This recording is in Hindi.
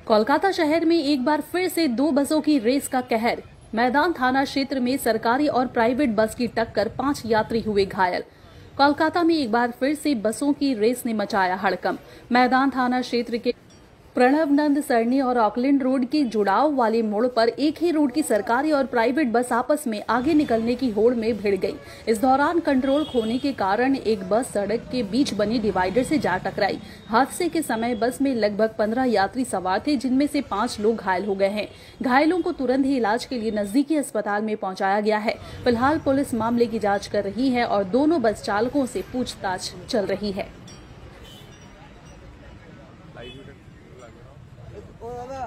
कोलकाता शहर में एक बार फिर से दो बसों की रेस का कहर। मैदान थाना क्षेत्र में सरकारी और प्राइवेट बस की टक्कर, 5 यात्री हुए घायल। कोलकाता में एक बार फिर से बसों की रेस ने मचाया हड़कंप। मैदान थाना क्षेत्र के प्रणवनंद सरनी और ऑकलैंड रोड की जुड़ाव वाले मोड़ पर एक ही रोड की सरकारी और प्राइवेट बस आपस में आगे निकलने की होड़ में भिड़ गई। इस दौरान कंट्रोल खोने के कारण एक बस सड़क के बीच बनी डिवाइडर से जा टकराई। हादसे के समय बस में लगभग 15 यात्री सवार थे, जिनमें से 5 लोग घायल हो गए हैं। घायलों को तुरंत ही इलाज के लिए नजदीकी अस्पताल में पहुंचाया गया है। फिलहाल पुलिस मामले की जाँच कर रही है और दोनों बस चालकों से पूछताछ चल रही है। ओ दादा